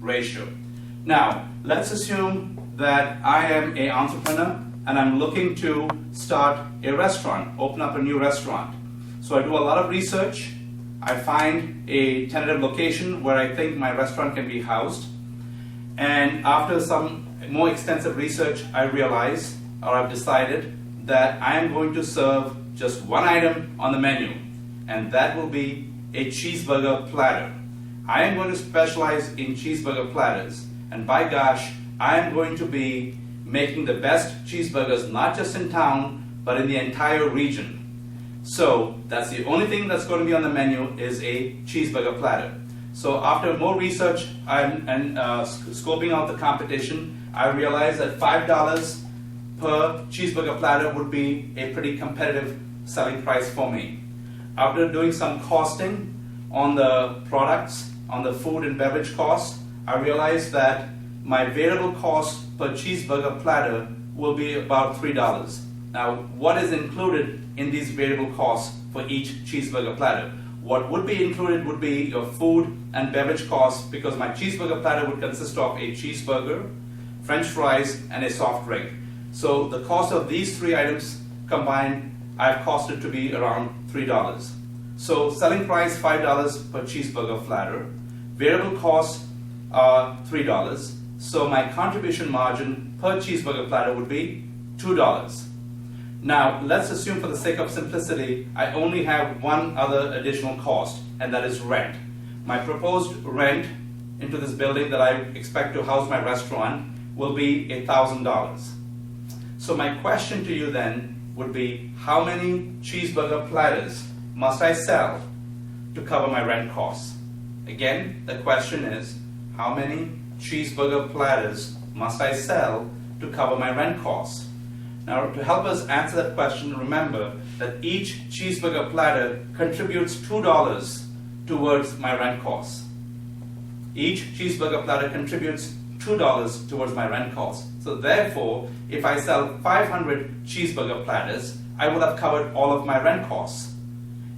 ratio. Now, let's assume that I am an entrepreneur and I'm looking to start a restaurant, open up a new restaurant. So I do a lot of research. I find a tentative location where I think my restaurant can be housed. And after some more extensive research, I realize, or I've decided, that I am going to serve just one item on the menu, and that will be a cheeseburger platter. I am going to specialize in cheeseburger platters, and by gosh, I am going to be making the best cheeseburgers not just in town, but in the entire region. So that's the only thing that's going to be on the menu is a cheeseburger platter. So after more research and scoping out the competition, I realized that $5 per cheeseburger platter would be a pretty competitive selling price for me. After doing some costing on the products, on the food and beverage costs, I realized that my variable cost per cheeseburger platter will be about $3. Now, what is included in these variable costs for each cheeseburger platter? What would be included would be your food and beverage costs, because my cheeseburger platter would consist of a cheeseburger, French fries, and a soft drink. So the cost of these three items combined, I've costed to be around $3. So selling price $5 per cheeseburger platter, variable costs are $3. So my contribution margin per cheeseburger platter would be $2. Now, let's assume for the sake of simplicity, I only have one other additional cost, and that is rent. My proposed rent into this building that I expect to house my restaurant will be $1,000. So my question to you then would be, how many cheeseburger platters must I sell to cover my rent costs? Again, the question is, how many cheeseburger platters must I sell to cover my rent costs? Now, to help us answer that question, remember that each cheeseburger platter contributes $2 towards my rent costs. Each cheeseburger platter contributes $2 towards my rent costs. So therefore, if I sell 500 cheeseburger platters, I will have covered all of my rent costs.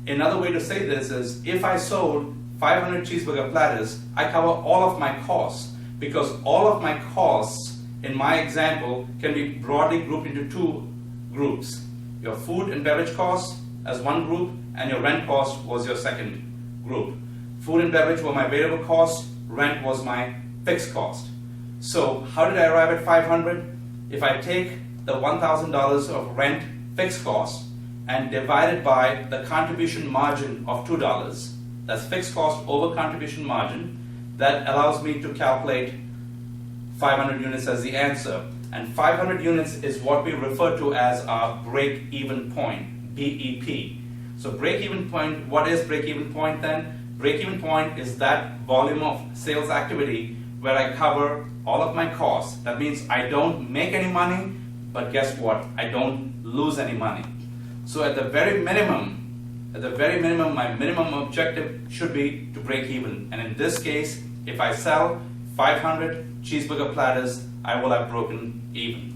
Another way to say this is, if I sold 500 cheeseburger platters, I cover all of my costs, because all of my costs in my example can be broadly grouped into two groups. Your food and beverage costs as one group, and your rent cost was your second group. Food and beverage were my variable cost, rent was my fixed cost. So how did I arrive at 500? If I take the $1,000 of rent fixed cost and divide it by the contribution margin of $2, that's fixed cost over contribution margin, that allows me to calculate 500 units as the answer. And 500 units is what we refer to as our break-even point, BEP. So break-even point, what is break-even point then? Break-even point is that volume of sales activity where I cover all of my costs. That means I don't make any money, but guess what? I don't lose any money. So at the very minimum, my minimum objective should be to break even. And in this case, if I sell 500 cheeseburger platters, I will have broken even.